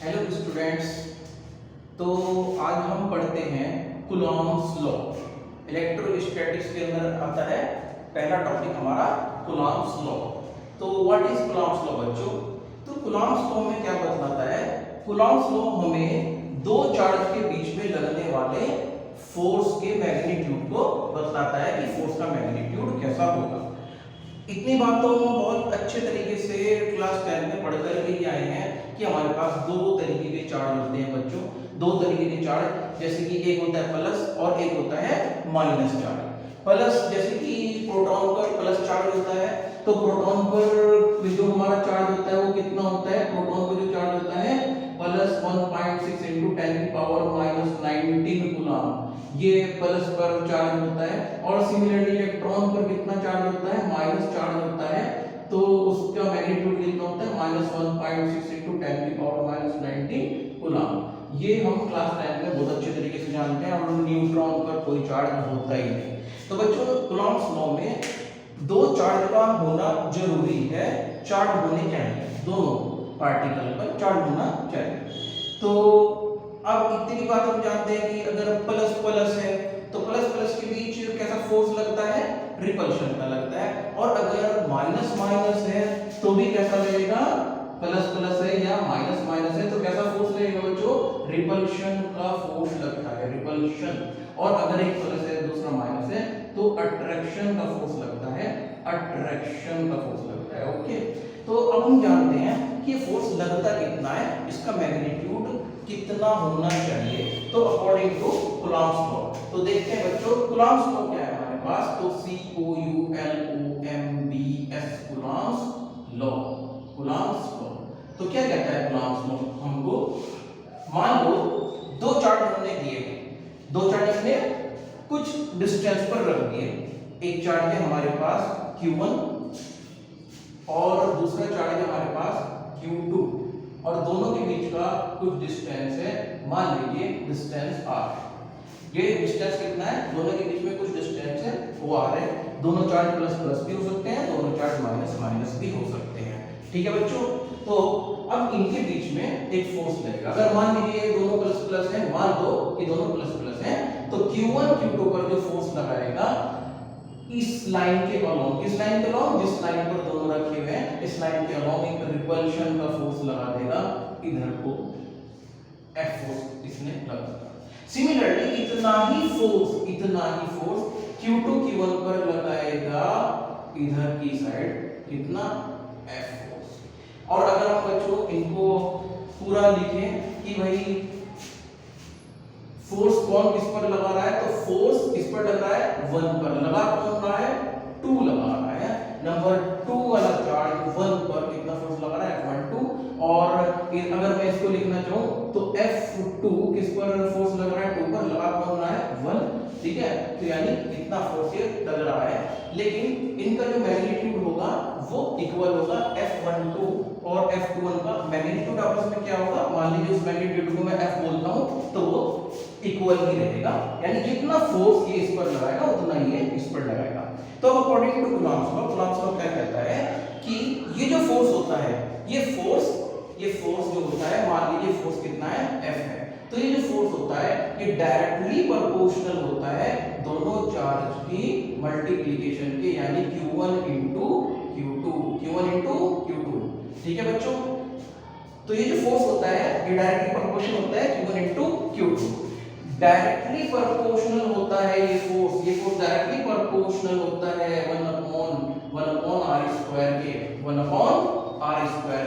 Hello students. तो आज हम पढ़ते हैं कूलॉम्स लॉ। इलेक्ट्रोस्टैटिक्स के अंदर आता है पहला टॉपिक हमारा कूलॉम्स लॉ। तो व्हाट इज कूलॉम्स लॉ बच्चों? तो कूलॉम्स लॉ में क्या बतलाता है? कूलॉम्स लॉ हमें दो चार्ज के बीच में लगने वाले फोर्स के मैग्नीट्यूड को बतलाता है कि फोर्स का मैग्नीट्यूड कैसा होगा। इतनी बात तो हम बहुत अच्छे तरीके से क्लास 10 में पढ़ कर के आए हैं कि हमारे पास दो तरीके के चार्ज होते हैं बच्चों। दो तरीके के चार्ज, जैसे कि एक होता है प्लस और एक होता है माइनस चार्ज। प्लस जैसे कि प्रोटॉन पर प्लस चार्ज होता है, तो प्रोटॉन पर जो हमारा चार्ज होता है वो कितना होता है? प्रोटॉन पर जो चार्ज होता है प्लस 1.6 × 10⁻⁻19 कूलम, ये प्लस पर चार्ज होता है। और सिमिलरली इलेक्ट्रॉन पर कितना चार्ज होता है? माइनस चार्ज होता है, तो उसका मैग्नीट्यूड कितना होता है? -1.6 × 10⁻⁻19 कूलम। ये हम क्लास 10 में बहुत अच्छे तरीके से जानते हैं। और न्यूट्रॉन पर कोई चार्ज होता ही नहीं। तो बच्चों कूलॉम्स लॉ में दो चार्ज का होना जरूरी है, चार्ज होने चाहिए, दोनों पार्टिकल पर चार्ज होना चाहिए। तो अब इतनी बात हम जानते हैं कि अगर प्लस प्लस है तो प्लस प्लस के बीच कैसा फोर्स लगता है? रिपल्शन का लगता है। और अगर माइनस माइनस है तो भी कैसा लगेगा? प्लस प्लस है या माइनस माइनस है तो कैसा फोर्स लगेगा बच्चों? रिपल्शन का फोर्स लगता है, रिपल्शन। और अगर एक प्लस है दूसरा माइनस है तो अट्रैक्शन का फोर्स लगता है, अट्रैक्शन का फोर्स लगता है। ओके, तो अब हम जानते हैं कि फोर्स लगता कितना है, इसका मैग्नीट्यूड कितना होना चाहिए। तो अकॉर्डिंग टू कूलॉम्स लॉ, तो देखते हैं बच्चों कूलॉम्स लॉ क्या है हमारे पास। तो COULOMBS Coulomb's law, Coulomb's law. तो क्या कहता है कूलॉम्स लॉ हमको? मान लो दो चार्ज हमने दिए, दो चार्ज हमने कुछ डिस्टेंस पर रख दिए। एक चार्ज है हमारे पास Q1 और दूसरा चार्ज है हमारे पास Q2, और दोनों के बीच का कुछ डिस्टेंस है, मान लीजिए डिस्टेंस r। ये डिस्टेंस कितना है? दोनों के बीच में कुछ डिस्टेंस है वो r है। दोनों चार्ज प्लस प्लस भी हो सकते हैं, दोनों चार्ज माइनस माइनस भी हो सकते हैं। ठीक है बच्चों, तो अब इनके बीच में एक फोर्स लगेगा। अगर मान लीजिए दोनों प्लस प्लस है, मान लो कि दोनों प्लस प्लस है, तो Q1 Q2 पर जो फोर्स लगाएगा इस लाइन के अलोंग, किस लाइन के अलोंग? जिस लाइन पर दोनों रखे हुए हैं, इस लाइन के अलोंग एक रिपल्शन का फोर्स लगा देगा, इधर को F फोर्स इसने लगा। सिमिलरली इतना ही फोर्स Q2 Q1 पर लगाएगा इधर की साइड, कितना? F force. और अगर हम बच्चों इनको पूरा लिखें कि भाई फोर्स कौन किस पर लगा रहा है, तो फोर्स किस पर लग रहा है? 1 पर। लगा कौन रहा है? 2 लगा रहा है। नंबर 2 वाला चार्ज 1 पर कितना फोर्स लगा रहा है? F12। और अगर मैं इसको लिखना चाहूं तो F2 किस पर फोर्स लग रहा है? 2 पर। लगा कौन रहा है? 1। ठीक है, तो यानी इतना फोर्स ये लग रहा है, लेकिन इनका जो मैग्नीट्यूड होगा वो इक्वल होगा। F12 और F21 का मैग्नीट्यूड आपस में क्या होगा? मान लीजिए उस मैग्नीट्यूड को मैं F बोलता हूं तो वो इक्वल ही रहेगा, यानी जितना फोर्स ये इस पर लगाएगा उतना ही ये इस पर लगाएगा। तो अकॉर्डिंग टू कूलॉम्स लॉ क्या कहता है कि ये जो फोर्स होता है, ये फोर्स जो होता है, मान लीजिए फोर्स कितना है? F है। तो ये जो फोर्स होता है ये डायरेक्टली प्रोपोर्शनल होता है दोनों चार्ज की मल्टीप्लिकेशन के, यानी Q1 × Q2। ठीक है बच्चों, तो ये जो फोर्स होता है ये डायरेक्टली प्रोपोर्शनल होता है Q1 × Q2। डायरेक्टली प्रोपोर्शनल होता है ये फोर्स डायरेक्टली प्रोपोर्शनल होता है 1/r²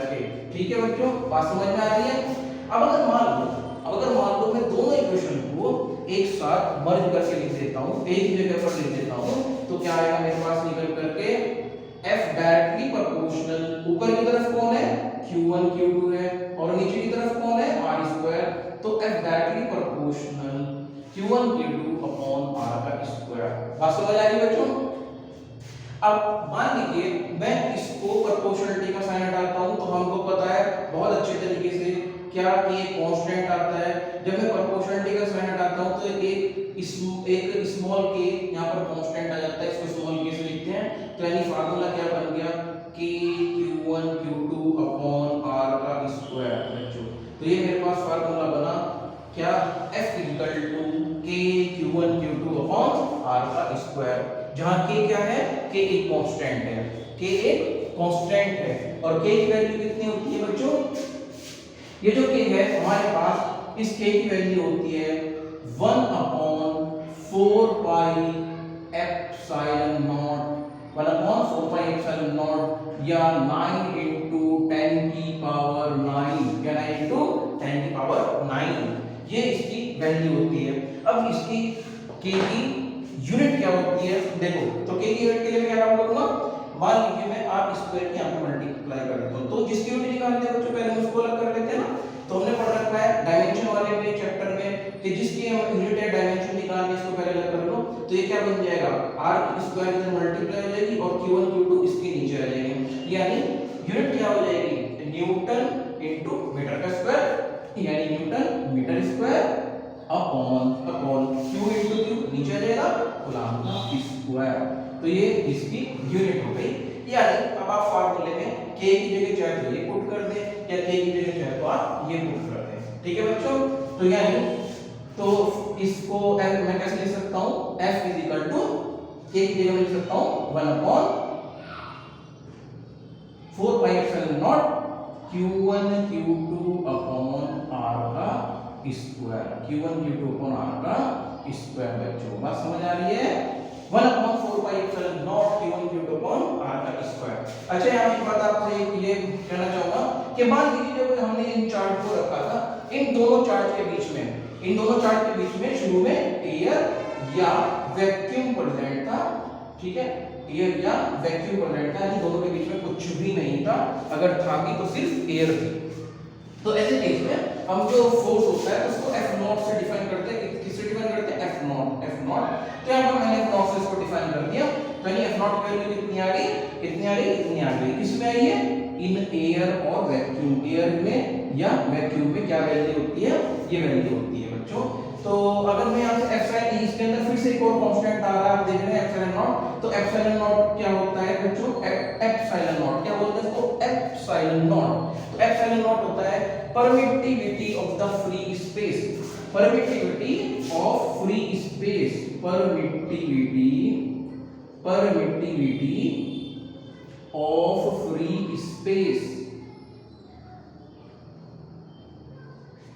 के। ठीक है बच्चों, बात समझ में आ रही है? अब अगर मान लो मैं दोनों इक्वेशन को एक साथ मर्ज करके लिख देता हूं, एक ही जगह पर लिख देता हूं, तो क्या आएगा मेरे पास निकल करके? F डायरेक्टली प्रोपोर्शनल, ऊपर की तरफ कौन है? Q1 Q2 है, और नीचे की तरफ कौन है? r²। तो F directly proportional Q1 Q2 r का स्क्वायर। बात समझ आ रही है बच्चों? अब मान लीजिए मैं इसको प्रोपोर्शनलिटी का साइन हटाता हूं, तो हमको पता है बहुत अच्छे तरीके से क्या कि एक कांस्टेंट आता है। जब मैं प्रोपोर्शनलिटी का साइन हटाता हूं तो एक स्मॉल के यहां पर कांस्टेंट आ जाता है, इसको स्मॉल के से लिखते हैं। तो यानी फार्मूला क्या बन गया कि Q1 Q2 r का स्क्वायर बच्चों। तो ये एक कांस्टेंट है, के एक कांस्टेंट है और के की वैल्यू कितनी होती है बच्चों, ये जो के है हमारे पास इस के की वैल्यू होती है 1/4 pi epsilon not 1/4 pi epsilon not या 9 into 10 की पावर 9 या 9 into 10 की पावर 9, ये इसकी वैल्यू होती है। अब इसकी के की यूनिट क्या होती है देखो, तो के की यूनिट के लिए मैं क्या काम करूंगा, मान लीजिए मैं आप स्क्वायर की यहां पे मल्टीप्लाई कर देता हूं, तो जिसकी यूनिट निकालते हैं बच्चों पहले उसको अलग कर लेते हैं ना। तो हमने पढ़ रखा है डायमेंशन वाले में चैप्टर में कि जिसकी यूनिट है डायमेंशन निकालनी, इसको पहले अलग कर लो। तो ये क्या बन जाएगा, r की स्क्वायर इधर मल्टीप्लाई हो जाएगी और q1 q2 इसके नीचे आ जाएंगे, यानी यूनिट क्या हो जाएगी, न्यूटन इनटू मीटर का स्क्वायर, यानी newton metre square upon q into q नीचे आ जाएगा कूलम्ब का स्क्वायर। तो ये इसकी यूनिट हो गई। यानी अब आप फार्मूले में k की जगह चाहे तो ये पुट कर दें या k की जगह चाहे तो आप ये पुट कर दें, ठीक है बच्चों। तो यानी तो इसको मैं कैसे लिख सकता हूं, f k की जगह मैं लिख सकता हूं 1/4 pi epsilon not q1 q2 upon r का square, q1 q2 upon r का स्क्वायर। बच्चों बात समझ आ रही है, 1/4 pi epsilon not q1 q2 upon r का स्क्वायर। अच्छा यहाँ एक बात आपसे ये कहना चाहूंगा कि मान लीजिए जब हमने इन चार्ट को रखा था, इन दोनों चार्ट के बीच में शुरू में एयर या वैक्यूम प्रेजेंट था, ठीक है, एयर या वैक्यूम प्रेजेंट था, यानी दोनों के बीच में कुछ भी नहीं था, अगर था भी तो सिर्फ एयर थी। तो ऐसे केस में हम जो फोर्स होता है उसको F0 से डिफाइन करते हैं, किससे डिफाइन करते हैं, F0। तो यहाँ पर मैंने F0 से इसको डिफाइन कर दिया, तो यानी F0 की वैल्यू कितनी आ गई, इतनी आ गई, किसमें आई है, इन एयर और वैक्यूम, एयर में या वैक्यूम में क्या वैल्यू होती है, ये वैल्यू होती है बच्चों। तो अगर मैं यहाँ से एप्सिलॉन इसके अंदर फिर से एक और कांस्टेंट आ रहा है, आप देख रहे हैं एप्सिलॉन नॉट, तो एप्सिलॉन नॉट क्या होता है बच्चों, एप्सिलॉन नॉट क्या बोलते हैं इसको, एप्सिलॉन नॉट। तो एप्सिलॉन नॉट होता है permittivity of the free space, permittivity of free space, permittivity of free space,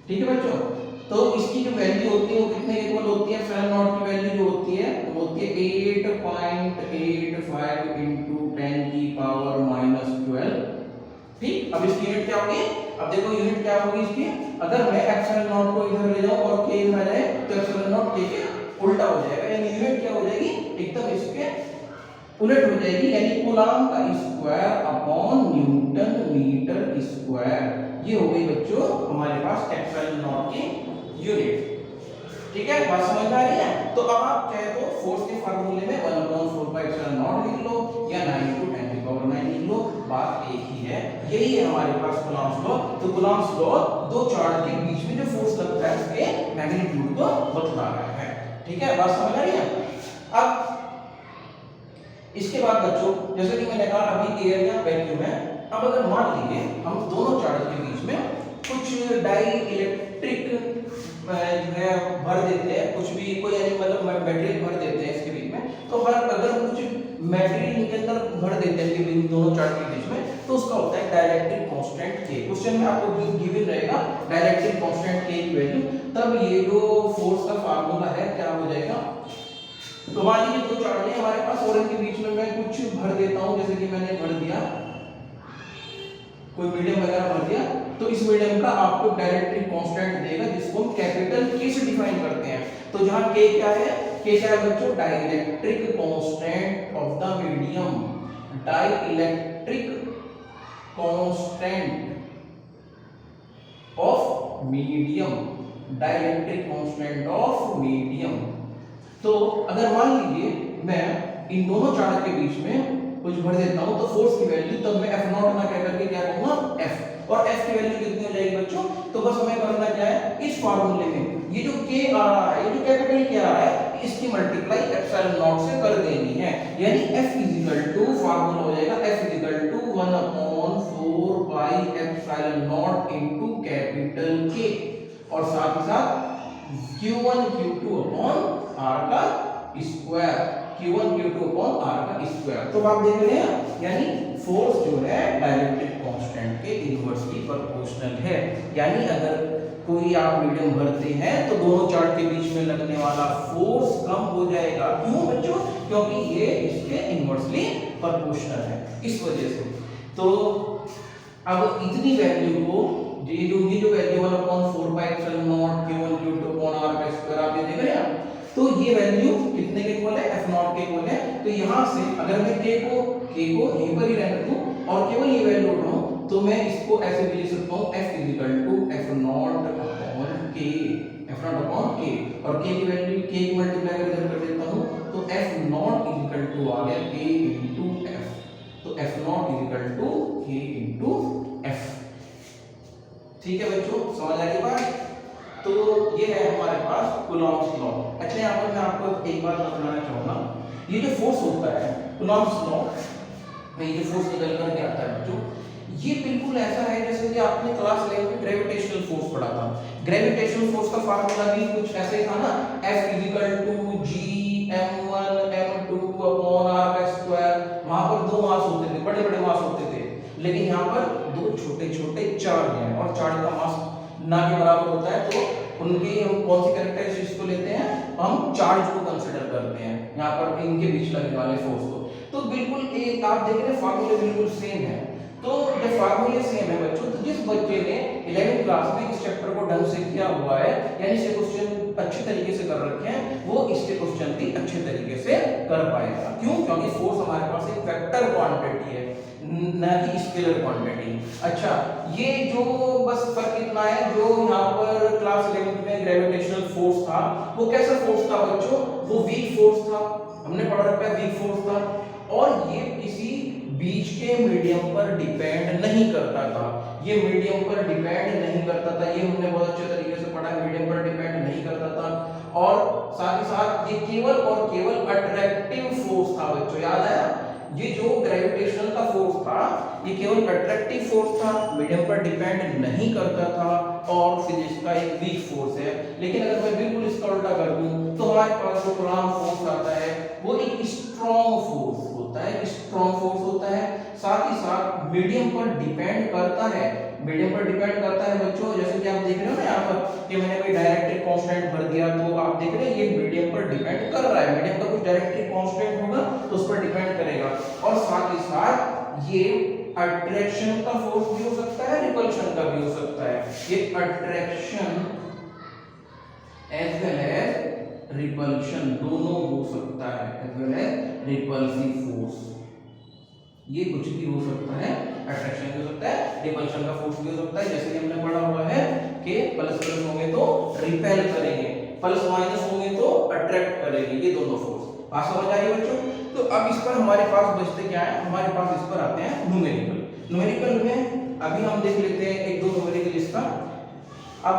ठीक है बच्चों। तो इसकी जो वैल्यू होती है वो कितने इक्वल होती है, एप्सिलॉन नॉट की वैल्यू जो होती है वो होती है 8.85 into 10 की पावर -12, ठीक। अब इसकी यूनिट क्या होगी, अब देखो यूनिट क्या होगी इसकी, अगर मैं एप्सिलॉन नॉट को इधर ले जाऊं और k इधर आ जाए तो एप्सिलॉन नॉट k के उल्टा हो जाएगा, यानी यूनिट क्या हो जाएगी, एकदम इसके उलट हो जाएगी, यानी कूलम्ब का square upon newton metre square. ये हो गई बच्चों हमारे पास एप्सिलॉन नॉट की यूनिट, ठीक है, बात समझ आ रही है। तो अब आप चाहे तो फोर्स के फार्मूले में 1/4 पाई एप्सिलॉन नॉट लिख लो या 9 into 10 की पावर 9 लिख लो, बात एक ही है, यही है हमारे पास कूलम्ब्स लॉ। तो कूलम्ब्स लॉ दो चार्ज के बीच में जो फोर्स लगता है उसके मैग्नीट्यूड को बतला रहा है, ठीक है, बात समझ आ रही है। अब इसके बाद बच्चों जैसे कि मैंने कहा अभी एयर या वैक्यूम है, अब अगर मान लीजिए हम दोनों चार्ज के बीच में कुछ डाई इलेक्ट्रिक जो है भर देते हैं, कुछ भी कोई मतलब मटेरियल भर देते हैं इसके बीच में, तो हर अगर कुछ मटेरियल इनके अंदर भर देते हैं इन दोनों चार्ज के बीच में, तो उसका होता है डाइलेक्ट्रिक कांस्टेंट के। क्वेश्चन में आपको गिवन रहेगा डाइलेक्ट्रिक कांस्टेंट के की वैल्यू, तब ये जो फोर्स का फार्मूला है क्या हो जाएगा। तो मान लीजिए दो चार्ज है हमारे पास और इनके बीच में मैं कुछ भर देता हूं, जैसे कि मैंने भर दिया कोई मीडियम वगैरह भर दिया, तो इस मीडियम का आपको डाइलेक्ट्रिक कांस्टेंट देगा जिसको हम कैपिटल के से डिफाइन करते हैं। तो जहां के क्या है, के क्या है बच्चों, dielectric constant of the medium, dielectric constant of medium, dielectric constant of medium. तो अगर मान लीजिए मैं इन दोनों चार्ज के बीच में कुछ भर देता हूं तो फोर्स की वैल्यू तब मैं F0 ना कह करके क्या कहूंगा F, और F की वैल्यू कितनी हो जाएगी बच्चों, तो बस हमें करना क्या है, इस फार्मूले में ये जो K आ रहा है, ये जो कैपिटल K आ रहा है, इसकी मल्टीप्लाई एप्सिलॉन नॉट से कर देनी है, यानी F फार्मूला हो जाएगा F 1/4 pi epsilon not into capital K, और साथ ही साथ Q1 Q2 अपॉन R का square, Q1 Q2 upon R का स्क्वायर। तो आप देख रहे हैं यानी फोर्स जो है डाइलेक्ट्रिक कांस्टेंट के इनवर्सली प्रोपोर्शनल है। यानी अगर कोई आप मीडियम भरते हैं तो दोनों चार्ट के बीच में लगने वाला फोर्स कम हो जाएगा। क्यों बच्चों? क्योंकि ये इसके इनवर्सली प्रोपोर्शनल है, इस वजह से। तो अब इतनी वैल्यू को ये जो value 1/4 pi epsilon not Q1 Q2 upon R का स्क्वायर आप ये देख रहे हैं, तो ये वैल्यू कितने के इक्वल है? F0 के इक्वल है। तो यहां से अगर मैं k को यहीं पर ही रहने दूं और केवल ये वैल्यू उठाऊं तो मैं इसको ऐसे भी लिख सकता हूं F = F0 upon k, F0 upon k, और k की वैल्यू k की मल्टीप्लाई इधर कर देता हूं तो F0 = आ गया k * F। तो F0 = k * F। ठीक है बच्चों, समझ आ गई बात? तो ये है हमारे पास कूलॉम्स लॉ। अच्छा यहाँ पर मैं आपको एक बात बताना चाहूंगा, ये जो फोर्स होता है कूलॉम्स लॉ में, ये जो फोर्स निकल कर के आता है बच्चों, ये बिल्कुल ऐसा है जैसे कि आपने क्लास 11 में ग्रेविटेशनल फोर्स पढ़ा था। ग्रेविटेशनल फोर्स का फार्मूला भी कुछ ऐसे ही था ना, F = Gm1m2 अपॉन R का स्क्वायर। वहां पर दो मास होते थे, बड़े बड़े मास होते थे, लेकिन यहाँ पर दो छोटे छोटे चार्ज हैं और चार्ज का मास ना के बराबर होता है, तो उनके हम कौन सी कैरेक्टरिस्टिक्स को लेते हैं? हम चार्ज को कंसीडर करते हैं यहाँ पर इनके बीच लगने वाले फोर्स को। तो बिल्कुल एक आप देख रहे हैं फार्मूले बिल्कुल सेम है। तो जब फार्मूले सेम है बच्चों, तो जिस बच्चे ने 11वीं क्लास में इस चैप्टर को ढंग से किया हुआ है, यानी से क्वेश्चन अच्छे तरीके से कर रखे हैं, वो इसके क्वेश्चन भी अच्छे तरीके से कर पाएगा। क्यों? क्योंकि फोर्स हमारे पास एक वेक्टर क्वांटिटी है, ना कि स्केलर क्वांटिटी। अच्छा, ये जो बस फर्क इतना है, जो यहाँ पर क्लास 11 में ग्रेविटेशनल फोर्स था वो कैसा फोर्स था बच्चों? वो वीक फोर्स था, हमने पढ़ा रखा है वीक फोर्स था, और ये किसी बीच के मीडियम पर डिपेंड नहीं करता था। ये मीडियम पर डिपेंड नहीं करता था, ये हमने बहुत अच्छे तरीके से पढ़ा, मीडियम पर डिपेंड नहीं करता था। और साथ ही साथ ये केवल और केवल अट्रैक्टिव फोर्स था बच्चों, याद आया? ये जो ग्रेविटेशनल का फोर्स था ये केवल अट्रैक्टिव फोर्स था, मीडियम पर डिपेंड नहीं करता था, और फिजिक्स का एक वीक फोर्स है। लेकिन अगर मैं बिल्कुल इसका उल्टा कर दूं तो हमारे पास जो कूलॉम फोर्स आता है वो एक स्ट्रॉन्ग फोर्स होता है, स्ट्रॉन्ग फोर्स होता है, साथ ही साथ मीडियम पर डिपेंड करता है। मीडियम पर डिपेंड करता है बच्चों, जैसे कि आप देख रहे हो ना यहाँ पर कि मैंने कोई डायरेक्ट्रिक कांस्टेंट भर दिया, तो आप देख रहे हैं ये मीडियम पर डिपेंड कर रहा है। मीडियम का कुछ डायरेक्ट्रिक कांस्टेंट होगा तो उस पर डिपेंड करेगा, और साथ ही साथ ये अट्रैक्शन का फोर्स भी हो सकता है, रिपल्शन का भी हो सकता है। ये attraction as well as repulsion दोनों हो सकता है, as well as repulsive force, ये कुछ भी हो सकता है, अट्रैक्शन भी हो सकता है, रिपल्शन का फोर्स भी हो सकता है। जैसे कि हमने पढ़ा हुआ है कि प्लस प्लस होंगे तो रिपेल करेंगे, प्लस माइनस होंगे तो अट्रैक्ट करेंगे, ये दोनों फोर्स। बात समझ आ रही है बच्चों? तो अब इस पर हमारे पास बचते क्या है? हमारे पास इस पर आते हैं न्यूमेरिकल। न्यूमेरिकल में अभी हम देख लेते हैं एक दो न्यूमेरिकल इसका। अब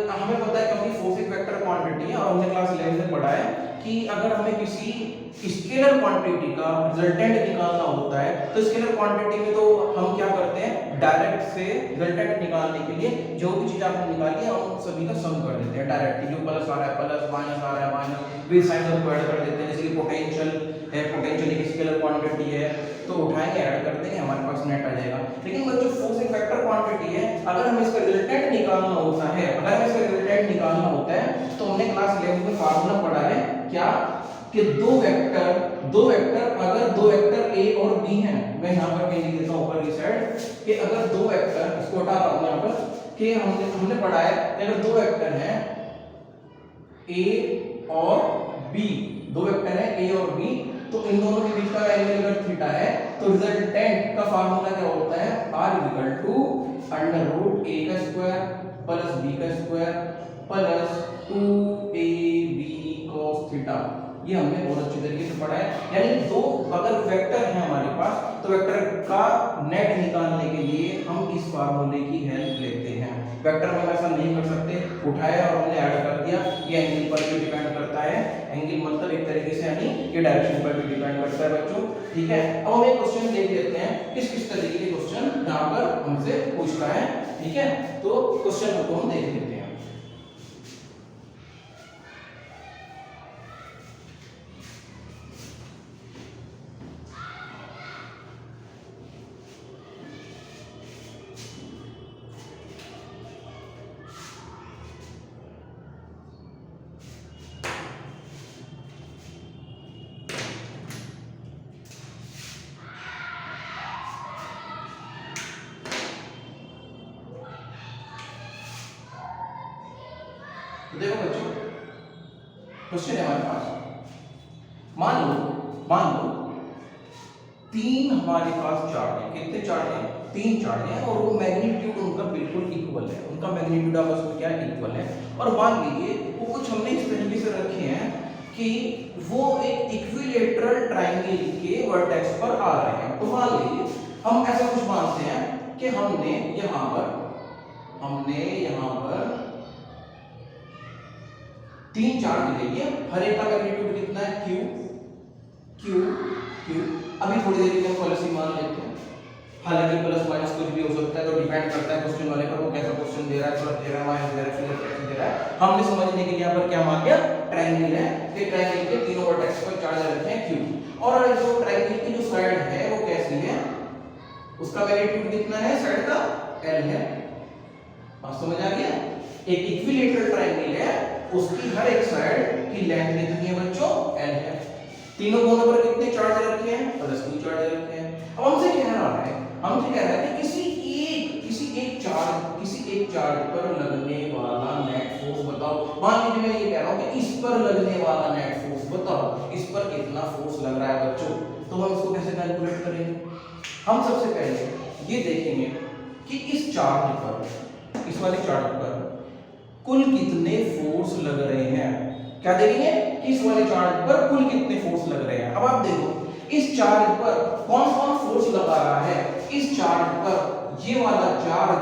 हमें पता है क्योंकि फोर्स एक वेक्टर क्वांटिटी है, और हमने क्लास 11 में पढ़ा है कि अगर हमें किसी स्केलर क्वांटिटी का रिजल्टेंट निकालना होता है तो स्केलर क्वांटिटी में तो हम क्या करते हैं, डायरेक्ट से रिजल्टेंट निकालने के लिए जो भी चीज आपने निकाली है उन सभी का सम कर देते हैं डायरेक्टली। जो प्लस आ रहा है प्लस, माइनस आ रहा है माइनस, विद साइन को ऐड कर देते हैं। जैसे कि पोटेंशियल है, पोटेंशियल एक स्केलर क्वांटिटी है, तो उठाएंगे ऐड कर देंगे, हमारे पास नेट आ जाएगा। लेकिन बच्चों फोर्स एक वेक्टर क्वांटिटी है, अगर हमें इसका रिजल्टेंट निकालना होता है, अगर हमें इसका रिजल्टेंट निकालना होता है तो हमने क्लास 11 में फार्मूला पढ़ा है क्या, कि दो वेक्टर अगर दो वेक्टर a और b हैं, मैं यहां पर कहीं लिख देता हूं ऊपर की साइड, कि अगर दो वेक्टर, इसको हटा रहा हूं यहां पर, कि हमने पढ़ा है कि अगर दो वेक्टर हैं a और b, दो वेक्टर हैं a और b, तो इन दोनों के बीच का एंगल अगर थीटा है तो रिजल्टेंट का फार्मूला क्या होता है, r √a का स्क्वायर प्लस b का square plus 2ab cos theta. ये हमने बहुत अच्छे तरीके से पढ़ा है। यानी दो अगर वेक्टर है हमारे पास तो वेक्टर का नेट निकालने के लिए हम इस फार्मूले की हेल्प लेते हैं। वेक्टर में ऐसा नहीं कर सकते, उठाया और हमने ऐड कर दिया, ये एंगल पर भी डिपेंड करता है। एंगल मतलब एक तरीके से यानी ये डायरेक्शन पर भी डिपेंड करता है बच्चों, ठीक है। अब हम एक क्वेश्चन देख लेते हैं किस किस तरीके के क्वेश्चन यहाँ पर हमसे पूछ रहा है, ठीक है। तो क्वेश्चन को हम देख लेते हैं। तो देखो बच्चों, क्वेश्चन है हमारे पास, मान लो तीन हमारे पास चार्ट है। कितने चार्ट हैं? तीन चार्ट हैं और वो मैग्नीट्यूड उनका बिल्कुल इक्वल है, उनका मैग्नीट्यूड आपस में क्या है? इक्वल है। और मान लीजिए वो कुछ हमने इस तरीके से रखे हैं कि वो एक इक्विलेटरल ट्रायंगल के वर्टेक्स पर आ रहे हैं। तो मान लीजिए हम ऐसा कुछ मानते हैं कि हमने यहाँ पर तीन चार्ट ले लिए, हर एक का मैग्नीट्यूड कितना है? Q Q Q. अभी थोड़ी देर के लिए प्लस ही मान लेते हैं, हालांकि प्लस माइनस कुछ भी हो सकता है, तो डिपेंड करता है क्वेश्चन वाले पर, वो कैसा क्वेश्चन दे रहा है, प्लस दे रहा है, माइनस दे रहा है, फिर दे रहा है। हमने समझने के लिए यहाँ पर क्या मान लिया? ट्रायंगल है, कि ट्रायंगल के तीनों वर्टेक्स पर चार्ज रखे हैं क्यू। और जो ट्रायंगल की जो साइड है वो कैसी है? उसका मैग्नीट्यूड कितना है? साइड का एल है। बात समझ आ गया? एक इक्विलेटरल ट्रायंगल है, उसकी हर एक साइड की लेंथ कितनी है बच्चों? एल है। तीनों कोनों पर कितने चार्ज रखे हैं? प्लस 2 चार्ज रखे हैं। अब हमसे कह रहा है कि किसी एक चार्ज पर लगने वाला नेट फोर्स बताओ। मान लीजिए मैं ये कह रहा हूं कि इस पर लगने वाला नेट फोर्स बताओ, इस पर कितना फोर्स लग रहा है बच्चों। तो हम इसको कैसे कैलकुलेट करेंगे? हम सबसे पहले ये देखेंगे कि इस चार्ज पर, इस वाले चार्ज पर कुल कितने फोर्स लग रहे हैं। क्या देखेंगे? कि इस वाले चार्ज पर कुल कितने फोर्स लग रहे हैं। अब आप देखो इस चार्ज पर कौन कौन फोर्स लगा रहा है। इस चार्ज पर ये वाला चार्ज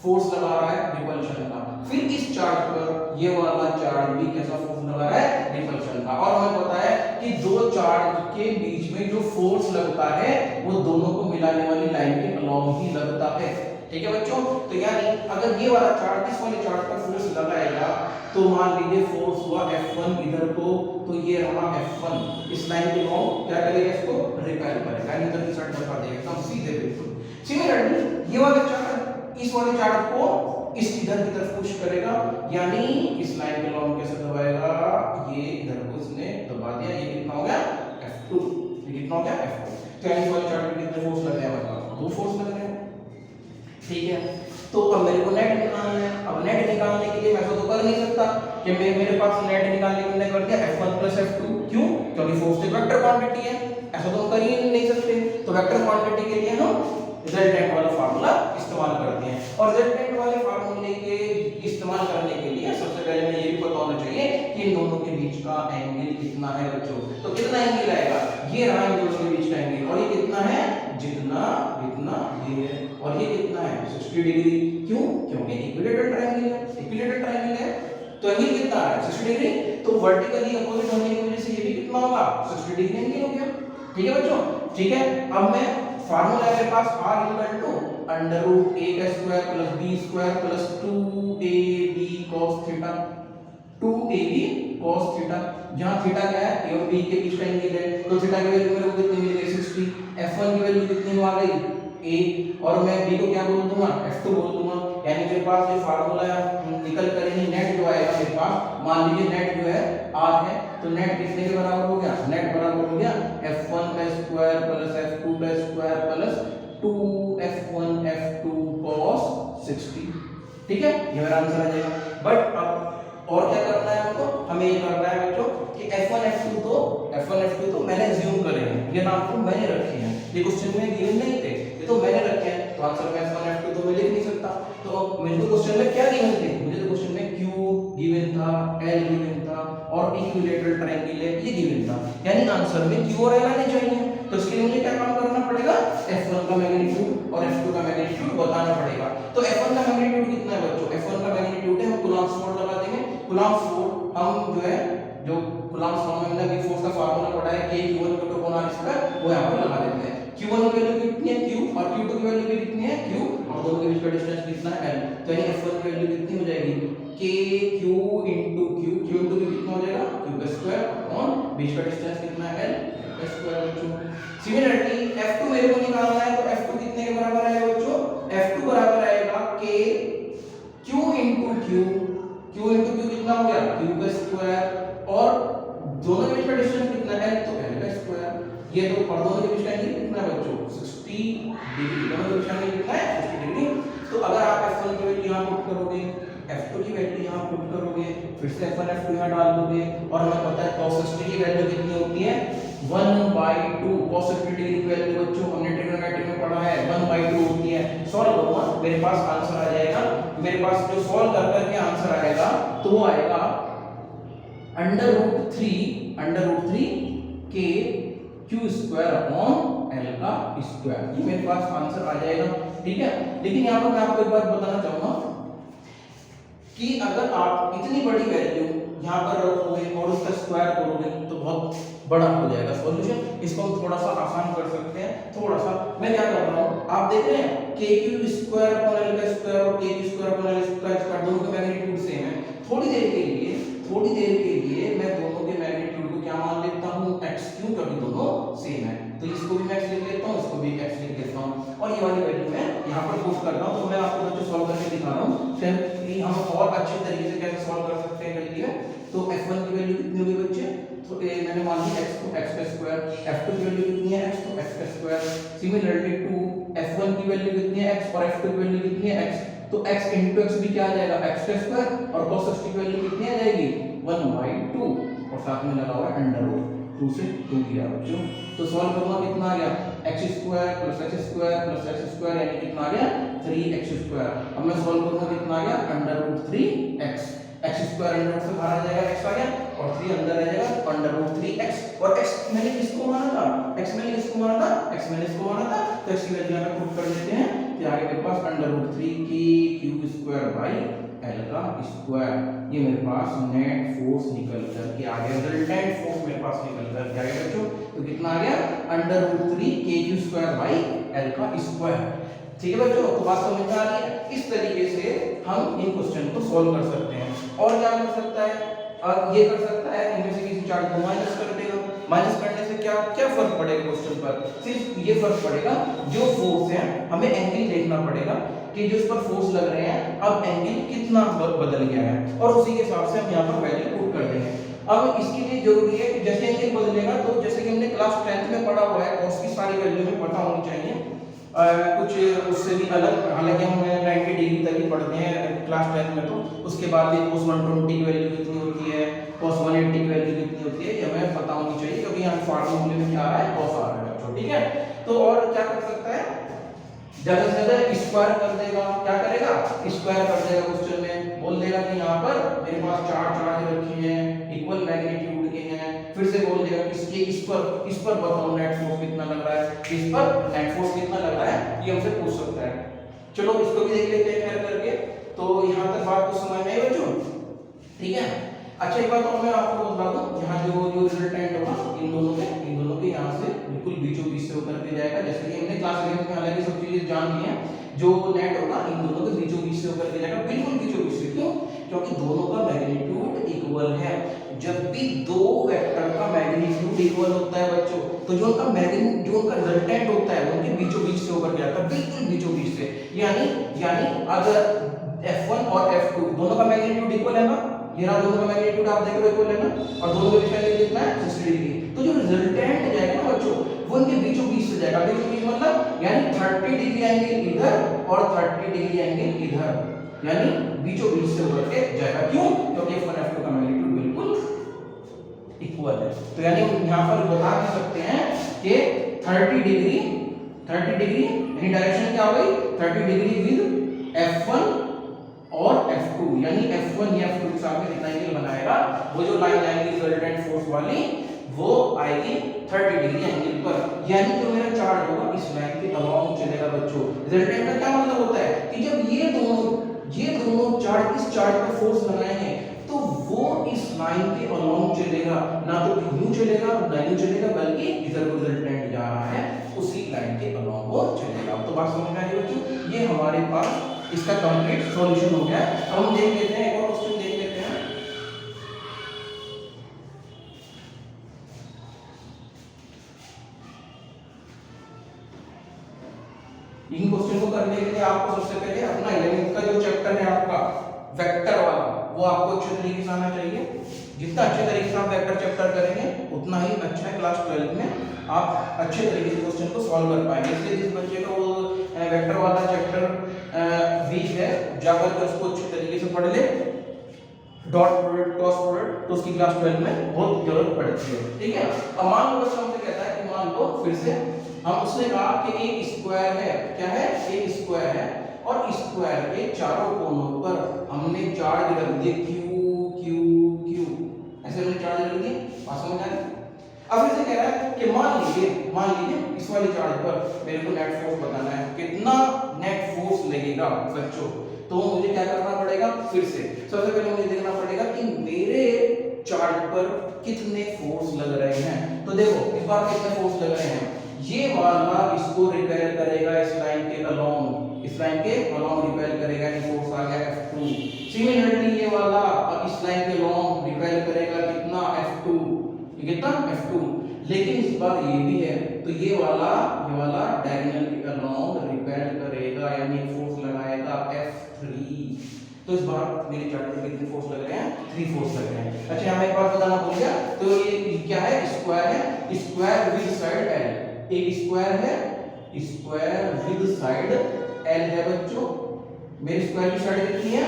फोर्स लगा रहा है रिपल्शन का, फिर इस चार्ज पर ये वाला चार्ज भी कैसा फोर्स लगा रहा है? रिपल्शन का। और हमें पता है कि दो चार्ज के बीच में जो फोर्स लगता है वो दोनों को मिलाने वाली लाइन के अलॉन्ग ही लगता है। ठीक है बच्चों? तो यानी अगर ये वाला चार्ज इस वाले चार्ज पर फोर्स लगाएगा तो मान लीजिए फोर्स हुआ F1 इधर को, तो ये रहा F1, इस लाइन के अलॉन्ग क्या करेगा? इसको रिपेल करेगा, इधर की साइड बता देगा एकदम सीधे बिल्कुल। सिमिलरली ये वाला चार्ज इस वाले चार्ज को इस इधर की तरफ पुश करेगा, यानी इस लाइन के अलॉन्ग कैसे दबाएगा? ये इधर को इसने दबा दिया। ये कितना हो गया? F2। ये कितना हो गया? F2। तो यानी इस वाले चार्ज पे कितने फोर्स लग रहे हैं? मतलब दो फोर्स लग रहे हैं। ठीक है, तो अब मेरे को नेट निकालना है। अब नेट निकालने के लिए मैं तो कर नहीं सकता कि मेरे पास नेट निकालने के लिए मैंने कर दिया F1 + F2। क्यों? क्योंकि फोर्स एक वेक्टर क्वांटिटी है, ऐसा तो हम कर ही नहीं सकते। तो वेक्टर क्वांटिटी के लिए हम रिजल्टेंट वाला फार्मूला इस्तेमाल करते हैं। और रिजल्टेंट वाले फार्मूले के इस्तेमाल करने के लिए सबसे पहले हमें ये भी पता होना चाहिए कि इन दोनों के बीच का एंगल कितना है बच्चों। तो कितना एंगल आएगा? ये रहा इन दोनों के बीच का एंगल, और ये कितना है? जितना ये है। और ये कितना है? 60 डिग्री। क्यों? क्योंकि इक्विलेटरल ट्रायंगल है। तो एंगल कितना है? 60 डिग्री। तो वर्टिकली अपोजिट होने की वजह से ये भी कितना होगा? 60 डिग्री एंगल हो गया। ठीक है बच्चों? ठीक है, अब मैं फार्मूला मेरे पास R √a² + b² + 2ab cos theta, 2ab cos theta, जहां थीटा क्या है? a और b के बीच का एंगल है। तो थीटा की वैल्यू मेरे को कितनी मिल गई? 60। f1 की वैल्यू कितनी आ गई? a, और मैं b को क्या बोल दूंगा? f2 बोल दूंगा। यानी मेरे पास ये फार्मूला निकल कर ही नेट जो आएगा मेरे पास, मान लीजिए नेट जो है r है, तो नेट कितने के बराबर हो गया? नेट बराबर हो गया f1² + f2² + 2f1 f2 cos 60। ठीक है, ये मेरा आंसर आ जाएगा। बट अब और क्या करना है हमको? हमें ये करना है बच्चों कि f1 f2 तो मैंने अज्यूम करे हैं, ये नाम तो मैंने रखे हैं, ये क्वेश्चन में गिवन नहीं थे, ये तो मैंने रखे हैं। तो आंसर में f1 f2 तो मैं लिख नहीं सकता। तो मुझे तो क्वेश्चन में क्या गिवन थे? मुझे तो क्वेश्चन में q गिवन था, l गिवन था और इक्विलेटरल ट्रायंगल है ये गिवन था। यानी आंसर में q और l आने चाहिए। तो इसके लिए मुझे क्या काम करना पड़ेगा? f1 का मैग्नीट्यूड और f2 का मैग्नीट्यूड बताना पड़ेगा। तो f1 का मैग्नीट्यूड कितना है बच्चों? f1 का मैग्नीट्यूड है, हम कूलम्ब्स फोर्स लगा देंगे। कूलम्ब्स फोर्स हम जो कूलम्ब्स फॉर्म में हमने फोर्स का फार्मूला पढ़ा है k q1 q2 वो यहां पर लगा देते हैं। q1 की वैल्यू कितनी है? q, और q2 की वैल्यू कितनी है? q, और दोनों के बीच का डिस्टेंस कितना है? l। तो यानी f1 की वैल्यू कितनी हो जाएगी? k q q q कितना हो जाएगा? q² और बीच का डिस्टेंस कितना है? l बच्चों। सिमिलरली f2 मेरे को निकालना है, तो f2 कितने के बराबर आएगा बच्चों? f2 बराबर आएगा k q कितना हो गया? q², और दोनों के बीच का डिस्टेंस कितना है? तो l²। ये दो और दोनों के बीच का एंगल कितना है बच्चों? 60 डिग्री। दोनों के बीच का एंगल कितना है? 60 डिग्री। तो अगर आप f1 की वैल्यू यहां पुट करोगे, f2 की वैल्यू यहां पुट करोगे, फिर से F1 F2 यहाँ डाल दोगे और हमें पता है cos 60 की वैल्यू कितनी होती है 1/2। cos 60 डिग्री की वैल्यू बच्चों हमने ट्रिग्नोमेट्री में पढ़ा है 1/2 होती है। सॉल्व करूंगा मेरे पास आंसर आ जाएगा, मेरे पास जो सॉल्व कर करके आंसर आएगा तो वो आएगा √3 k q square upon l का स्क्वायर। ये मेरे पास आंसर आ जाएगा, ठीक है। लेकिन यहाँ पर मैं आपको एक बात बताना चाहूंगा कि अगर आप इतनी बड़ी वैल्यू यहाँ पर रखोगे और उसका स्क्वायर करोगे तो बहुत बड़ा हो जाएगा सॉल्यूशन। इसको हम थोड़ा सा आसान कर सकते हैं, थोड़ा सा। मैं क्या कर रहा हूँ, आप देख रहे हैं के क्यू स्क्वायर अपॉन एल का स्क्वायर और के Q square upon L square दोनों के मैग्नीट्यूड सेम है। थोड़ी देर के लिए मैं दोनों के मैग्नीट्यूड को क्या मान लेता हूँ x क्यों, क्योंकि दोनों सेम है। तो इसको भी मैं x लिख लेता हूँ, इसको भी x लिख लेता हूँ और ये वाली वैल्यू मैं यहाँ पर पुट कर रहा हूँ। तो मैं आपको बच्चों सॉल्व करके दिखा रहा हूँ फिर हम और अच्छे तरीके से कैसे सॉल्व कर सकते हैं जल्दी में। तो f1 की वैल्यू कितनी होगी बच्चे, तो मैंने मान ली x को x का स्क्वायर, f2 की वैल्यू कितनी है x, तो x का स्क्वायर। सिमिलरली टू f1 की वैल्यू कितनी है x और f2 की वैल्यू कितनी है x, तो x into x भी क्या आ जाएगा x का स्क्वायर और cos 60 की वैल्यू कितनी आ जाएगी 1/2 और साथ में लगा हुआ है √2 से 2 किया बच्चों। तो सॉल्व करूंगा कितना आ गया x square plus x square plus x square यानी कितना आ गया 3x स्क्वायर। अब मैं सॉल्व करूंगा कितना आ गया √3x, x स्क्वायर अंडर से बाहर आ जाएगा x आ गया और 3 अंदर आ जाएगा √3x और x मैंने किसको माना था x मैंने इसको माना था तो x की वैल्यू यहां पे पुट कर देते हैं। तो आगे मेरे पास √3 की क्यूब स्क्वायर बाई l का स्क्वायर। ये मेरे पास नेट फोर्स निकल कर के आ गया, रिजल्टेंट फोर्स मेरे पास निकल कर के आ गया बच्चों। तो कितना आ गया √3 k Q square by l का स्क्वायर। ठीक है बच्चों, तो बात समझ में आ रही है। इस तरीके से हम इन क्वेश्चन को सॉल्व कर सकते हैं। और क्या कर सकता है, अब ये कर सकता है इनमें से किसी चार्ट को माइनस कर देगा। माइनस करने से क्या क्या फर्क पड़ेगा क्वेश्चन पर, सिर्फ ये फर्क पड़ेगा जो फोर्स है हमें एंगल देखना पड़ेगा कि जो इस पर फोर्स लग रहे हैं अब एंगल कितना बदल गया है और उसी के हिसाब से हम यहाँ पर वैल्यू पुट कर देंगे। अब इसके लिए जरूरी है कि जैसे एंगल बदलेगा तो जैसे कि हमने क्लास 10th में पढ़ा हुआ है cos की सारी वैल्यू में पता होनी चाहिए, कुछ उससे भी अलग। हालांकि हम 90 डिग्री तक ही पढ़ते हैं क्लास 10 में, तो उसके बाद भी cos 120 की वैल्यू कितनी होती है, cos 180 की वैल्यू कितनी होती है, ये हमें पता होनी चाहिए क्योंकि यहाँ फार्मूले में क्या आ रहा है cos आ रहा है बच्चों। ठीक है, तो और क्या कर सकता है, ज्यादा से ज्यादा स्क्वायर कर देगा। क्या करेगा, स्क्वायर कर देगा। क्वेश्चन में बोल देगा कि यहाँ पर मेरे पास 4 चार्ज रखे हैं इक्वल मैग्नीट्यूड के हैं, फिर से बोल देगा कि इस पर बताओ नेट फोर्स कितना लग रहा है, इस पर नेट फोर्स कितना लग रहा है, ये हमसे पूछ सकता है। चलो इसको भी देख लेते हैं खैर करके। तो यहाँ तक बात को समझ में आई बच्चों, ठीक है। अच्छा एक बात और मैं आपको बता दूं, यहाँ जो रिजल्टेंट होगा इन दोनों के यहाँ से बिल्कुल बीचों बीच से होकर के जाएगा। जैसे कि हमने क्लास 11 में हालांकि सब चीजें जान ली हैं, जो नेट होगा इन दोनों के बीचों बीच से होकर के जाएगा, बिल्कुल बीचों बीच से। क्यों, क्योंकि दोनों का मैग्नीट्यूड इक्वल है। जब भी दो वेक्टर का मैग्नीट्यूड इक्वल होता है बच्चों, तो जो उनका रिजल्टेंट होता है उनके बीचों बीच से होकर के आता है, बिल्कुल बीचों बीच से। यानी अगर F1 और F2 दोनों का मैग्नीट्यूड इक्वल है ना, ये रहा दोनों का मैग्नीट्यूड आप देख रहे हो इक्वल है ना, और दोनों का विषय कितना है 60 डिग्री। तो जो रिजल्टेंट जाएगा ना बच्चों वो उनके बीचों बीच से जाएगा। बीचों बीच मतलब यानी 30 डिग्री एंगल इधर और 30 डिग्री एंगल इधर, यानी बीचों बीच से होकर के जाएगा। क्यों, क्योंकि F1 F2 का मैग्नीट्यूड बिल्कुल इक्वल है। तो यानी यहाँ पर बता सकते हैं कि 30 डिग्री यानी डायरेक्शन क्या हो गई 30 डिग्री विद F1 और F2, यानी F1 या F2 के साथ में कितना एंगल बनाएगा, वो जो लाइन आएगी रिजल्टेंट फोर्स वाली वो आएगी 30 डिग्री एंगल पर। यानी जो मेरा चार्ज होगा इस लाइन के अलोंग चलेगा बच्चों। रिजल्टेंट का क्या मतलब होता है कि जब ये दोनों चार्ज इस चार्ज पे फोर्स लगाएंगे तो वो इस लाइन के अलोंग चलेगा, ना तो यूं चलेगा ना यूं चलेगा, बल्कि इधर को रिजल्टेंट जा रहा है उसी लाइन के अलोंग वो चलेगा। तो बात समझ में आई बच्चों, ये हमारे पास इसका कंप्लीट सॉल्यूशन हो गया। अब हम देख लेते हैं, एक और क्वेश्चन देख लेते हैं। इन क्वेश्चन को करने के लिए आपको सबसे पहले अपना 11th का जो चैप्टर है आपका वेक्टर वाला, वो आपको अच्छे तरीके से आना चाहिए। जितना अच्छे तरीके से आप वेक्टर चैप्टर करेंगे उतना ही अच्छा है, क्लास 12 में आप अच्छे तरीके से क्वेश्चन को सॉल्व कर पाएंगे। इसलिए जिस बच्चे का वो वेक्टर वाला चैप्टर वीक है, जाकर के उसको अच्छे तरीके से पढ़ ले डॉट प्रोडक्ट, क्रॉस प्रोडक्ट, तो उसकी क्लास 12 में बहुत जरूरत पड़ती है। ठीक है, अब मान लो बच्चा हमसे कहता है कि मान लो फिर से हम उसने कहा कि एक स्क्वायर है, क्या है, एक स्क्वायर है और स्क्वायर के चारों कोनों पर हमने चार्ज रख दिए क्यू क्यू क्यू, ऐसे हमने चार्ज रख दिए, बात समझ आ गई। अब फिर से कह रहा है कि मान लीजिए इस वाले चार्ज पर मेरे को नेट फोर्स बताना है, कितना नेट फोर्स लगेगा बच्चों, तो मुझे क्या करना पड़ेगा, फिर से सबसे पहले मुझे देखना पड़ेगा कि मेरे चार्ज पर कितने फोर्स लग रहे हैं। तो देखो इस बार कितने फोर्स लग रहे हैं, ये वाला इसको रिपेल करेगा इस लाइन के अलोंग, इस लाइन के अलोंग रिपेल करेगा, ये फोर्स आ गया F2। सिमिलरली ये वाला अब इस लाइन के अलोंग रिपेल करेगा कितना, F2, ये कितना, F2। लेकिन इस बार ये भी है, तो ये वाला डायगोनल के अलोंग रिपेल करेगा, यानी फोर्स लगाएगा F3। तो इस बार मेरे चार्ट पे कितने फोर्स लग रहे हैं, 3 फोर्स लग रहे हैं। अच्छा हमें एक बात बताना भूल गया, तो ये क्या है, स्क्वायर है, स्क्वायर विद साइड L, एक स्क्वायर है, स्क्वायर विद साइड L है बच्चों, मेरे स्क्वायर की साइड कितनी है,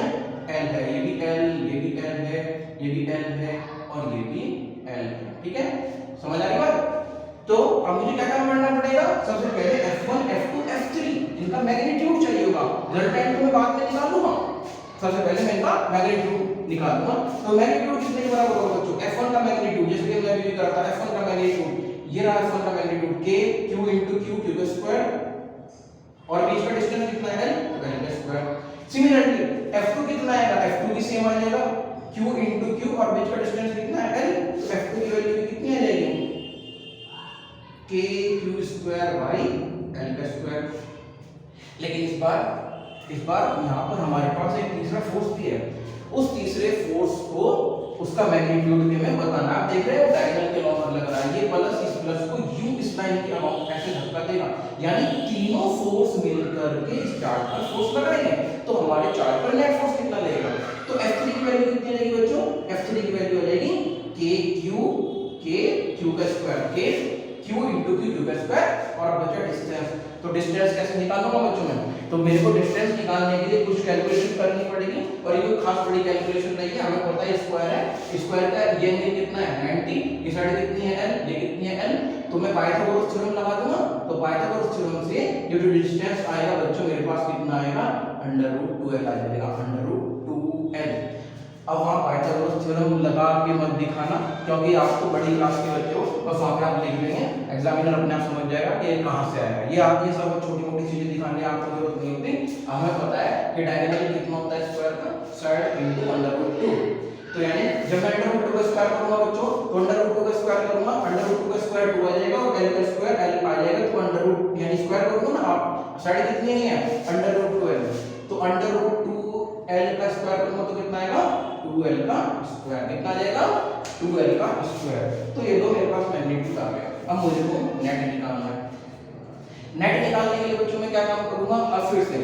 L है, ये भी L, ये भी L है, ये भी L है और ये भी L है। ठीक है, समझ आ रही बात। तो अब मुझे क्या काम करना पड़ेगा, सबसे पहले F1 F2 F3 इनका मैग्नीट्यूड चाहिए होगा, रिजल्टेंट को मैं बाद में निकाल लूंगा, सबसे पहले मैं इनका मैग्नीट्यूड निकाल दूंगा। तो मैग्नीट्यूड कितने के बराबर होगा बच्चों, F1 का मैग्नीट्यूड, जैसे कि मैं अभी करता है F1 का मैग्नीट्यूड, ये रहा F1 का magnitude K Q into Q, Q का स्क्वायर, और बीच का डिस्टेंस कितना है, L, L का स्क्वायर। सिमिलरली F2 कितना आएगा, F2 भी सेम आ जाएगा, Q into Q, और बीच का डिस्टेंस कितना है, L, तो F2 की वैल्यू कितनी आ जाएगी, K Q square by L का स्क्वायर। लेकिन इस बार यहाँ पर हमारे पास एक तीसरा फोर्स भी है, उस तीसरे फोर्स को उसका मैग्नीट्यूड भी हमें बताना। आप देख रहे हो डायगोनल के अलोंग लग रहा है, ये प्लस इस प्लस को यू इस लाइन के अलोंग ऐसे धक्का देगा, यानी तीनों फोर्स मिलकर के इस चार्ज पर फोर्स लगाएंगे। तो हमारे चार्ज पर नेट फोर्स कितना लगेगा, तो F3 की वैल्यू कितनी लगेगी बच्चों, F3 की वैल्यू हो जाएगी K Q का square, K Q into Q का स्क्वायर, और बचा डिस्टेंस। तो डिस्टेंस कैसे निकालूंगा बच्चों में, तो मेरे को डिस्टेंस निकालने के लिए कुछ कैलकुलेशन करनी पड़ेगी, और ये कोई खास बड़ी कैलकुलेशन नहीं है, हमें पता है स्क्वायर है, स्क्वायर का ये एंगल कितना है 90, ये साइड कितनी है L, ये कितनी है L, तो मैं पाइथागोरस थ्योरम लगा दूंगा। तो पाइथागोरस थ्योरम से ये जो डिस्टेंस आएगा बच्चों मेरे पास कितना आएगा, √2L आ जाएगा, √2L। अब वहाँ पाइथागोरस थ्योरम लगा के मत दिखाना, क्योंकि आप तो बड़ी क्लास के बच्चे हो, बस वहाँ पे आप लिख लेंगे, एग्जामिनर अपने आप समझ जाएगा कि ये कहाँ से आया है। ये सब छोटी मोटी चीजें दिखाने आपको जरूरत नहीं होती, हमें पता है कि डायगोनल कितना होता है स्क्वायर का, साइड इनटू √2। तो यानी जब मैं √2 का स्क्वायर करूंगा बच्चों, तो √2 का स्क्वायर करूंगा, √2 का स्क्वायर 2 आ जाएगा, और L का स्क्वायर L आ जाएगा, तो √ यानी स्क्वायर करूंगा ना आप, साइड कितनी है √2L, तो √2L का स्क्वायर करूंगा तो कितना आएगा, 2L का स्क्वायर, कितना आ जाएगा, 2L का स्क्वायर। तो ये दो मेरे पास मैग्नीट्यूड आ गया। अब मुझे को नेट निकालना है। नेट निकालने के लिए बच्चों मैं क्या काम करूंगा, अब फिर से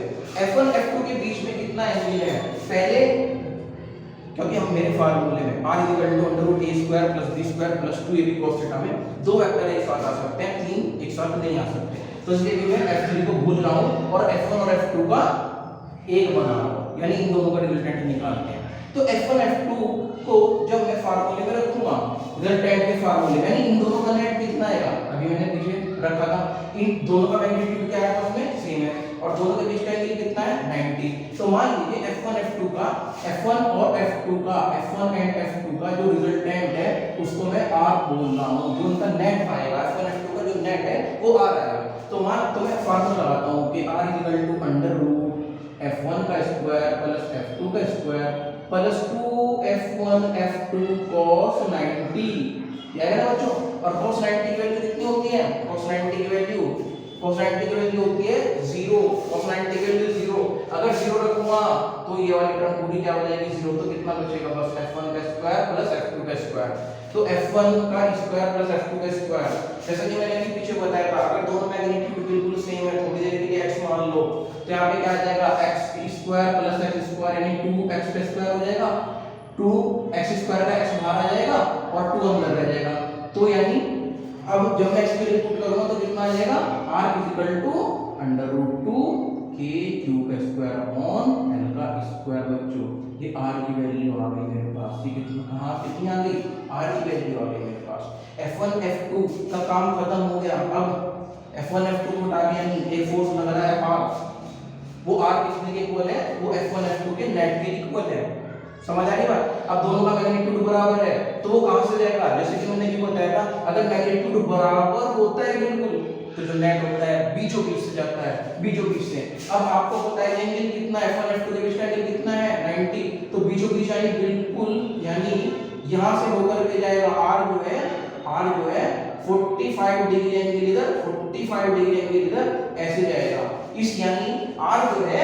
F1 F2 के बीच में कितना एंगल है, पहले क्योंकि हम मेरे फार्मूले में r = √a² + b² + 2ab cos θ में दो वेक्टर एक साथ आ सकते हैं, तीन एक साथ नहीं आ सकते, तो इसलिए भी मैं F3 को भूल रहा हूं और F1 और F2 का एक बना रहा हूं, यानी इन दोनों का रिजल्टेंट निकालते हैं। तो F1 F2 को जब मैं फार्मूले में रखूंगा, रिजल्टेंट के फार्मूले में, यानी इन दोनों का नेट कितना आएगा, अभी मैंने पीछे रखा था, इन दोनों का मैग्नीट्यूड क्या है आपस में सेम है, और दोनों के बीच का एंगल कितना है 90। तो मान लीजिए F1 F2 का, F1 और F2 का, F1 एंड F2 का जो रिजल्टेंट है उसको मैं R बोल रहा हूं, जो उनका नेट आएगा F1 F2 का जो नेट है वो R आएगा। तो मैं फार्मूला लगाता हूं कि R = √F1 का स्क्वायर + F2 का स्क्वायर + 2F1 F2 cos 90, याद है ना बच्चों। और cos 90 की वैल्यू कितनी होती है, cos 90 की वैल्यू होती है 0, cos 90 की वैल्यू 0। अगर 0 रखूंगा तो ये वाली टर्म पूरी क्या हो जाएगी 0, तो कितना बचेगा, बस F1 का स्क्वायर + F2 का स्क्वायर। तो F1 का स्क्वायर + F2 का स्क्वायर, जैसा कि मैंने अभी पीछे बताया था, अगर दोनों मैग्नीट्यूड बिल्कुल सेम है, थोड़ी देर के लिए x मान लो, तो यहाँ पे क्या आ जाएगा, x² + x² यानी 2x का स्क्वायर हो जाएगा, 2x² का x बाहर आ जाएगा और 2 अंदर रह जाएगा। तो यानी अब जब मैं x की वैल्यू पुट करूंगा तो कितना आ जाएगा, r = √2 k³ का स्क्वायर अपॉन L का स्क्वायर बच्चों, ये r की वैल्यू आ गई मेरे पास, ठीक है। कितनी आ गई, r की वैल्यू आ गई मेरे पास। F1 F2 का काम खत्म हो गया। अब F1 F2 को हटा दिया, नहीं, एक फोर्स लग रहा है r, वो r कितने के इक्वल है, वो F1 F2 के नेट के इक्वल है। समझ आ रही बात। अब दोनों का मैग्नीट्यूड बराबर है तो वो कहां से जाएगा, जैसे कि मैंने भी बताया था, अगर मैग्नीट्यूड बराबर होता है बिल्कुल तो जो नेट होता है बीचों बीच से जाता है, बीचों बीच से। अब आपको पता है एंगल कितना है, F1 F2 के बीच का एंगल कितना है, 90, तो बीचों बीच यानी बिल्कुल, यानी यहां से होकर के जाएगा r जो है 45 डिग्री एंगल इधर, 45 डिग्री एंगल इधर, ऐसे जाएगा। इस यानी r जो है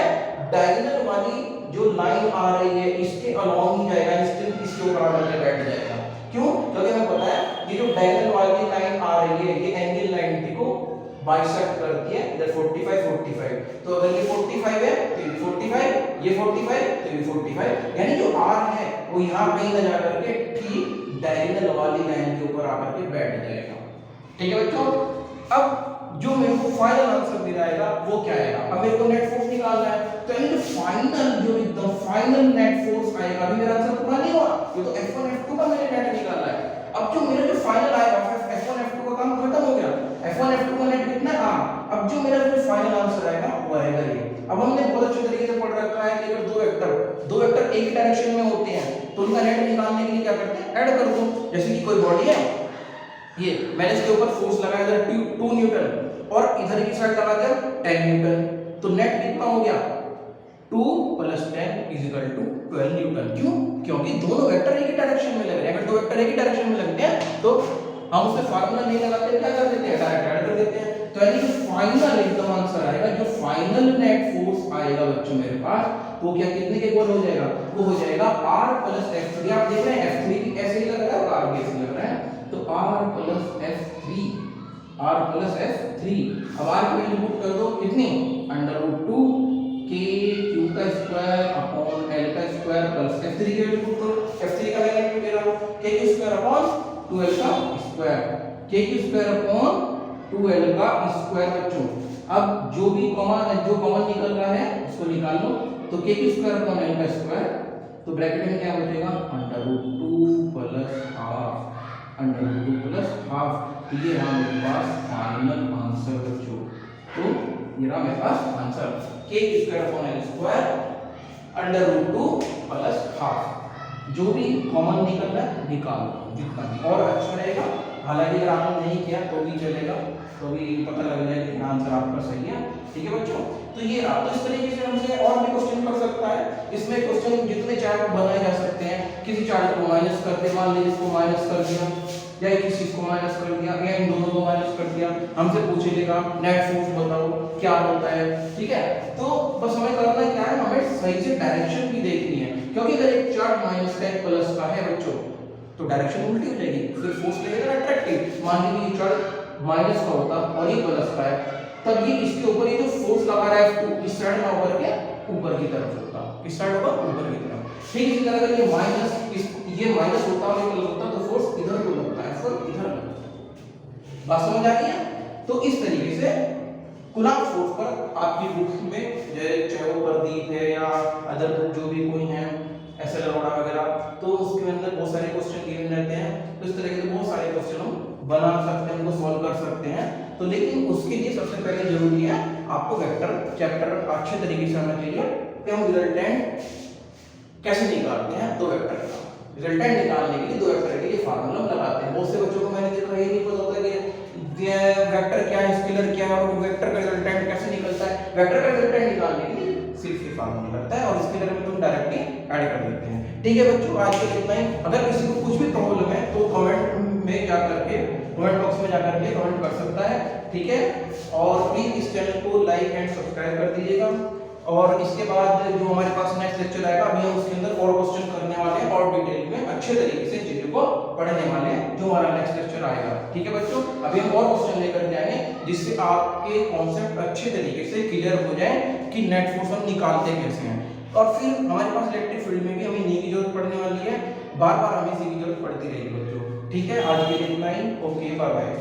डायगोनल वाली जो लाइन आ रही है इसके अलोंग ही जाएगा, इसके ऊपर आकर के बैठ जाएगा। क्यों, क्योंकि हमें पता है ये जो डायगोनल वाली लाइन आ रही है ये एंगल 90 को बाइसेक्ट करती है, इधर 45 45, तो अगर ये 45 है तो ये 45, ये 45 तो ये 45, यानी जो r है वो यहाँ कहीं ना जाकर के ठीक डायगोनल वाली लाइन के ऊपर आकर के बैठ जाएगा। ठीक है बच्चों। अब जो मेरे को फाइनल आंसर दे रहेगा वो क्या आएगा, अब मेरे को नेट फोर्स निकालना है, तो यानी फाइनल जो एकदम फाइनल नेट फोर्स आएगा, अभी मेरा आंसर पूरा नहीं हुआ, ये तो F1 F2 का मैंने नेट निकाला है। अब जो मेरा जो फाइनल आएगा F1 F2 का काम खत्म हो गया, F1 F2 का नेट कितना है r, अब जो मेरा जो फाइनल आंसर आएगा वो आएगा ये। अब हमने बहुत अच्छे तरीके से पढ़ रखा है कि अगर दो वेक्टर एक डायरेक्शन में होते हैं तो उनका नेट निकालने के लिए क्या करते हैं, ऐड कर दो। जैसे कि कोई बॉडी है, ये मैंने इसके ऊपर फोर्स लगाया इधर 2 न्यूटन और इधर की साइड लगा दिया 10 न्यूटन, तो नेट कितना हो गया 2 + 10 = 12 न्यूटन। क्यों, क्योंकि दोनों वेक्टर एक ही डायरेक्शन में लग रहे हैं। अगर दो वेक्टर एक ही डायरेक्शन में लगते हैं तो हम उसमें फार्मूला नहीं लगाते, क्या कर देते हैं, डायरेक्ट ऐड कर देते हैं। तो यानी जो फाइनल एकदम आंसर आएगा, जो फाइनल नेट फोर्स आएगा बच्चों मेरे पास, वो क्या कितने के इक्वल हो जाएगा, वो हो जाएगा r + f3। आप देख रहे हैं f3 ऐसे ही लग रहा है और r भी ऐसे लग रहा है, तो r + f3, r + f3। अब r की वैल्यू पुट कर दो, कितनी, √2 k³ का स्क्वायर अपॉन l का स्क्वायर प्लस f3 की वैल्यू पुट करो, f3 का वैल्यू ले रहा हूं k³ अपॉन 2l का स्क्वायर, k² अपॉन 2l का स्क्वायर बच्चों। अब जो भी कॉमन निकल रहा है उसको निकाल लो, तो k² अपॉन l का स्क्वायर, तो ब्रैकेट में क्या बचेगा, √2 + हाफ, √2 + हाफ। ये रहा मेरे पास फाइनल आंसर बच्चों। तो ये रहा मेरे पास answer, k² upon l square √2 + half. जो भी कॉमन निकल रहा है निकाल दो जितना भी, और अच्छा रहेगा। हालांकि अगर आपने नहीं किया तो भी चलेगा, तो भी पता लग जाएगा कि आंसर आपका सही है। ठीक है बच्चों, तो ये रहा। तो इस तरीके से हमसे और भी क्वेश्चन कर सकता है। इसमें क्वेश्चन जितने चाहे बनाए जा सकते हैं। किसी चार्ज को माइनस कर दे, मान लीजिए इसको माइनस कर दिया, या किसी चीज को माइनस कर दिया, या इन दोनों को माइनस कर दिया, हमसे पूछेगा नेट फोर्स बताओ क्या होता है। ठीक है, तो बस हमें करना क्या है, हमें सही से डायरेक्शन भी देखनी है, क्योंकि अगर एक चार्ज माइनस का एक प्लस का है बच्चों तो डायरेक्शन उल्टी हो जाएगी, फिर फोर्स लगेगा अट्रैक्टिव। मान लीजिए ये चार्ज माइनस का होता और ये प्लस का है, तब ये इसके ऊपर ये जो फोर्स लगा रहा है F2 इस साइड में होकर के ऊपर की तरफ होता, इस साइड होगा ऊपर की तरफ। ठीक इसी तरह अगर ये माइनस होता और ये प्लस होता तो फोर्स इधर को लगता है, फोर्स इधर लगता। बात समझ आ गई है? तो इस तरीके से कूलम्ब फोर्स पर आपकी बुक में चाहे वो प्रदीप है या अदर बुक जो भी कोई है एसएल अरोड़ा वगैरह, तो उसके अंदर बहुत सारे क्वेश्चन गिवन रहते हैं। तो इस तरह के बहुत सारे क्वेश्चन हम बना सकते हैं, उनको सॉल्व कर सकते हैं। तो लेकिन उसके लिए सबसे पहले जरूरी है आपको वेक्टर चैप्टर अच्छे तरीके से आना चाहिए कि हम रिजल्टेंट कैसे निकालते हैं दो वेक्टर का। रिजल्टेंट निकालने के लिए दो वेक्टर के लिए फार्मूला लगाते हैं। बहुत से बच्चों को मैंने देखा ये नहीं पता होता कि वेक्टर क्या है, स्केलर क्या है और वेक्टर का रिजल्टेंट कैसे निकलता है। वेक्टर का रिजल्टेंट निकालने के लिए सिर्फ ये फार्मूला लगता है और स्केलर में तुम डायरेक्टली ऐड कर देते हैं। ठीक है बच्चों, आज के लिए इतना ही। अगर किसी को कुछ भी प्रॉब्लम है तो कमेंट में जा करके कमेंट बॉक्स में जाकर के कमेंट कर सकता है। ठीक है, और प्लीज इस चैनल को लाइक एंड सब्सक्राइब कर दीजिएगा। और इसके बाद जो हमारे पास नेक्स्ट लेक्चर आएगा, अभी हम उसके अंदर और क्वेश्चन करने वाले हैं और डिटेल में अच्छे तरीके से चीजों को पढ़ने वाले हैं जो हमारा नेक्स्ट लेक्चर आएगा। ठीक है बच्चों, अभी हम और क्वेश्चन लेकर के आएंगे जिससे आपके कॉन्सेप्ट अच्छे तरीके से क्लियर हो जाए कि नेट फोर्स हम निकालते कैसे हैं। और फिर हमारे पास इलेक्ट्रिक फील्ड में भी हमें नी की जरूरत पड़ने वाली है, बार बार हमें इसी की जरूरत पड़ती रहेगी बच्चों। ठीक है, आज के लिए इतना ही। Okay, bye bye.